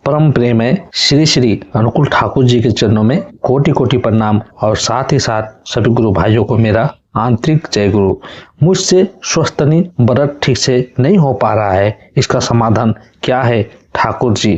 परम प्रेम है श्री श्री अनुकूल ठाकुर जी के चरणों में कोटि कोटि प्रणाम और साथ ही साथ सभी गुरु भाइयों को मेरा आंतरिक जय गुरु। मुझसे श्वस्तनी व्रत ठीक से नहीं हो पा रहा है, इसका समाधान क्या है ठाकुर जी?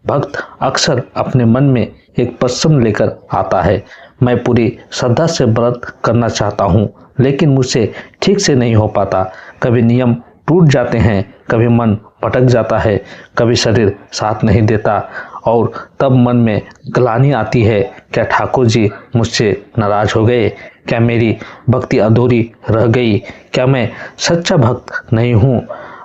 भक्त अक्सर अपने मन में एक प्रश्न लेकर आता है, मैं पूरी श्रद्धा से व्रत करना चाहता हूँ लेकिन मुझसे ठीक से नहीं हो पाता। कभी नियम टूट जाते हैं, कभी मन भटक जाता है, कभी शरीर साथ नहीं देता और तब मन में ग्लानि आती है, क्या ठाकुर जी मुझसे नाराज हो गए? क्या मेरी भक्ति अधूरी रह गई? क्या मैं सच्चा भक्त नहीं हूँ?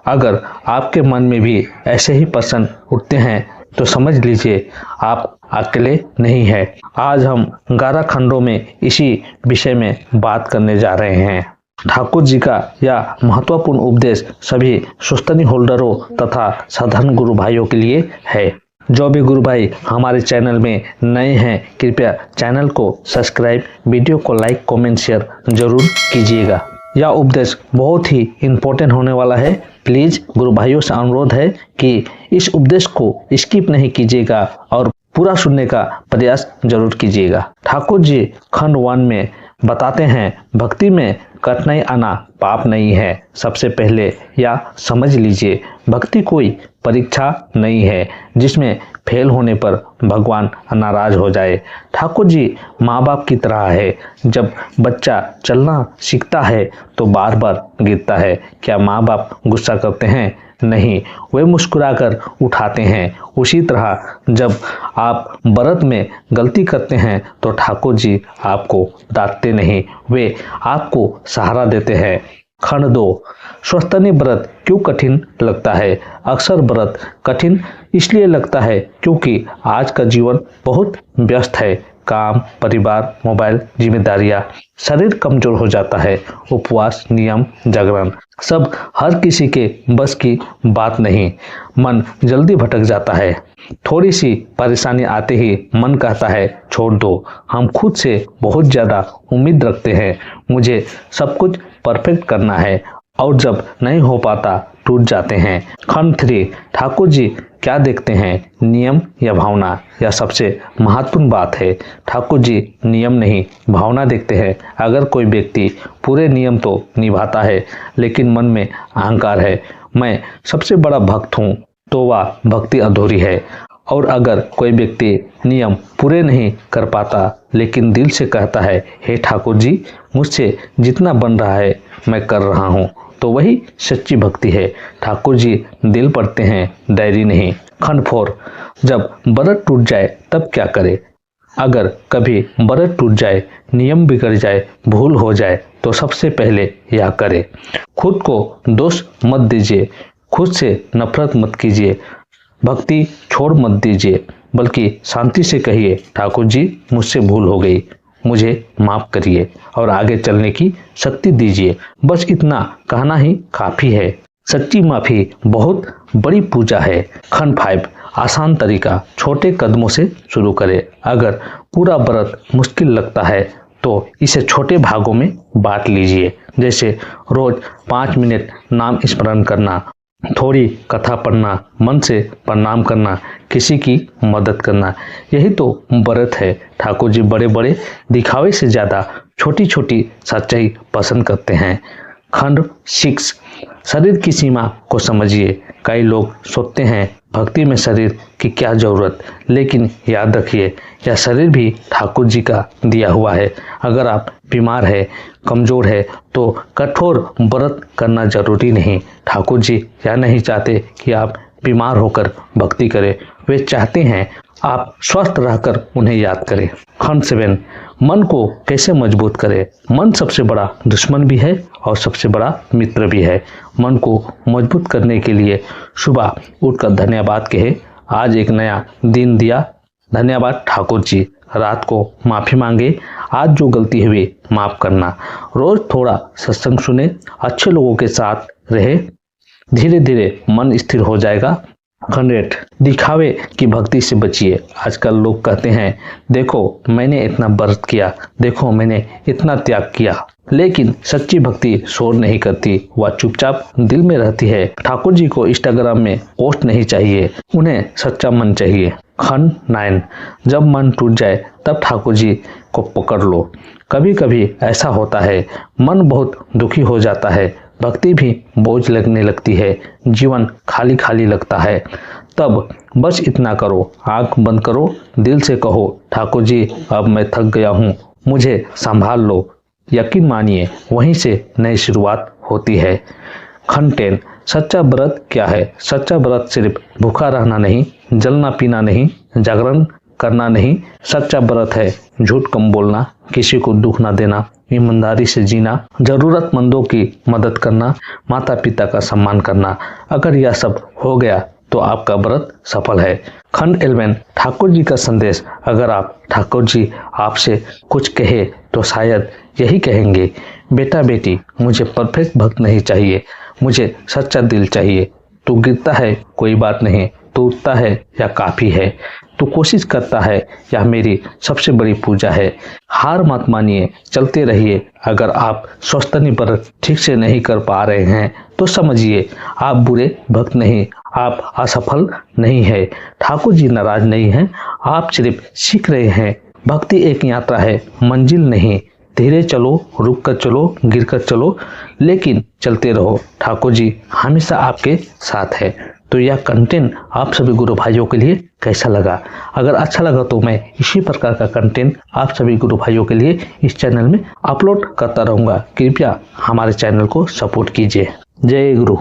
अगर आपके मन में भी ऐसे ही प्रश्न उठते हैं तो समझ लीजिए आप अकेले नहीं हैं। आज हम 11 खंडों में इसी विषय में बात करने जा रहे हैं। ठाकुर जी का यह महत्वपूर्ण उपदेश सभी सुस्तनी होल्डरों तथा साधारण गुरु भाइयों के लिए है। जो भी गुरु भाई हमारे चैनल में नए हैं कृपया चैनल को सब्सक्राइब, वीडियो को लाइक, कमेंट, शेयर जरूर कीजिएगा। यह उपदेश बहुत ही इम्पोर्टेंट होने वाला है। प्लीज गुरु भाइयों से अनुरोध है कि इस उपदेश को स्किप नहीं कीजिएगा और पूरा सुनने का प्रयास जरूर कीजिएगा। ठाकुर जी खंड 1 में बताते हैं, भक्ति में कठिनाई आना पाप नहीं है। सबसे पहले यह समझ लीजिए, भक्ति कोई परीक्षा नहीं है जिसमें फेल होने पर भगवान नाराज हो जाए। ठाकुर जी माँ बाप की तरह है। जब बच्चा चलना सीखता है तो बार बार गिरता है। क्या माँ बाप गुस्सा करते हैं? नहीं, वे मुस्कुराकर उठाते हैं। उसी तरह जब आप व्रत में गलती करते हैं तो ठाकुर जी आपको डांटते नहीं, वे आपको सहारा देते हैं। खंड 2, श्वस्तनी व्रत क्यों कठिन लगता है? अक्सर व्रत कठिन इसलिए लगता है क्योंकि आज का जीवन बहुत व्यस्त है। काम, परिवार, मोबाइल, जिम्मेदारियां, शरीर कमजोर हो जाता है। उपवास, नियम, जागरण सब हर किसी के बस की बात नहीं। मन जल्दी भटक जाता है। थोड़ी सी परेशानी आते ही मन कहता है छोड़ दो। हम खुद से बहुत ज़्यादा उम्मीद रखते हैं, मुझे सब कुछ परफेक्ट करना है और जब नहीं हो पाता टूट जाते हैं। खंड 3, ठाकुर जी क्या देखते हैं, नियम या भावना? यह सबसे महत्वपूर्ण बात है। ठाकुर जी नियम नहीं भावना देखते हैं। अगर कोई व्यक्ति पूरे नियम तो निभाता है लेकिन मन में अहंकार है, मैं सबसे बड़ा भक्त हूँ, तो वह भक्ति अधूरी है। और अगर कोई व्यक्ति नियम पूरे नहीं कर पाता लेकिन दिल से कहता है हे ठाकुर जी मुझसे जितना बन रहा है मैं कर रहा हूँ, तो वही सच्ची भक्ति है। ठाकुर जी दिल पढ़ते हैं, डायरी नहीं। खंड 4, जब व्रत टूट जाए तब क्या करे? अगर कभी व्रत टूट जाए, नियम बिगड़ जाए, भूल हो जाए तो सबसे पहले यह करे, खुद को दोष मत दीजिए, खुद से नफरत मत कीजिए, भक्ति छोड़ मत दीजिए, बल्कि शांति से कहिए ठाकुर जी मुझसे भूल हो गई, मुझे माफ करिए और आगे चलने की शक्ति दीजिए। बस इतना कहना ही काफी है। सच्ची माफी बहुत बड़ी पूजा है। खंड 5, आसान तरीका, छोटे कदमों से शुरू करें। अगर पूरा व्रत मुश्किल लगता है तो इसे छोटे भागों में बांट लीजिए, जैसे रोज 5 मिनट नाम स्मरण करना, थोड़ी कथा पढ़ना, मन से प्रणाम करना, किसी की मदद करना। यही तो व्रत है। ठाकुर जी बड़े बड़े दिखावे से ज़्यादा छोटी छोटी सच्चाई पसंद करते हैं। खंड 6, शरीर की सीमा को समझिए। कई लोग सोचते हैं भक्ति में शरीर की क्या जरूरत, लेकिन याद रखिए यह शरीर भी ठाकुर जी का दिया हुआ है। अगर आप बीमार है, कमजोर है तो कठोर व्रत करना जरूरी नहीं। ठाकुर जी यह नहीं चाहते कि आप बीमार होकर भक्ति करें, वे चाहते हैं आप स्वस्थ रहकर उन्हें याद करें। खंड 7, मन को कैसे मजबूत करें? मन सबसे बड़ा दुश्मन भी है और सबसे बड़ा मित्र भी है। मन को मजबूत करने के लिए सुबह उठकर धन्यवाद कहे, आज एक नया दिन दिया, धन्यवाद ठाकुर जी। रात को माफ़ी मांगे, आज जो गलती हुई माफ़ करना। रोज थोड़ा सत्संग सुने, अच्छे लोगों के साथ रहे, धीरे धीरे मन स्थिर हो जाएगा। खंड 8 दिखावे की भक्ति से बचिए। आजकल लोग कहते हैं देखो मैंने इतना व्रत किया, देखो मैंने इतना त्याग किया, लेकिन सच्ची भक्ति शोर नहीं करती, वह चुपचाप दिल में रहती है। ठाकुर जी को इंस्टाग्राम में पोस्ट नहीं चाहिए, उन्हें सच्चा मन चाहिए। खंड 9 जब मन टूट जाए तब ठाकुर जी को पकड़ लो। कभी कभी ऐसा होता है, मन बहुत दुखी हो जाता है, भक्ति भी बोझ लगने लगती है, जीवन खाली खाली लगता है। तब बस इतना करो, आंख बंद करो, दिल से कहो ठाकुर जी अब मैं थक गया हूँ, मुझे संभाल लो। यकीन मानिए वहीं से नई शुरुआत होती है। खंड 10 सच्चा व्रत क्या है? सच्चा व्रत सिर्फ भूखा रहना नहीं, जलना पीना नहीं, जागरण करना नहीं। सच्चा व्रत है झूठ कम बोलना, किसी को दुख ना देना, ईमानदारी से जीना, जरूरतमंदों की मदद करना, माता पिता का सम्मान करना। अगर यह सब हो गया तो आपका व्रत सफल है। खंड 11 ठाकुर जी का संदेश। अगर आप ठाकुर जी आपसे कुछ कहे तो शायद यही कहेंगे, बेटा बेटी मुझे परफेक्ट भक्त नहीं चाहिए, मुझे सच्चा दिल चाहिए। तू गिरता है कोई बात नहीं, तू उठता है या काफी है, तू कोशिश करता है या मेरी सबसे बड़ी पूजा है। हार मत मानिए, चलते रहिए। अगर आप स्वस्तनी व्रत ठीक से नहीं कर पा रहे हैं तो समझिए आप बुरे भक्त नहीं, आप असफल नहीं है। ठाकुर जी नाराज नहीं हैं, आप सिर्फ सीख रहे हैं। भक्ति एक यात्रा है, मंजिल नहीं। धीरे चलो, रुक कर चलो, गिर कर चलो, लेकिन चलते रहो। ठाकुर जी हमेशा आपके साथ है। तो यह कंटेंट आप सभी गुरु भाइयों के लिए कैसा लगा? अगर अच्छा लगा तो मैं इसी प्रकार का कंटेंट आप सभी गुरु भाइयों के लिए इस चैनल में अपलोड करता रहूँगा। कृपया हमारे चैनल को सपोर्ट कीजिए। जय गुरु।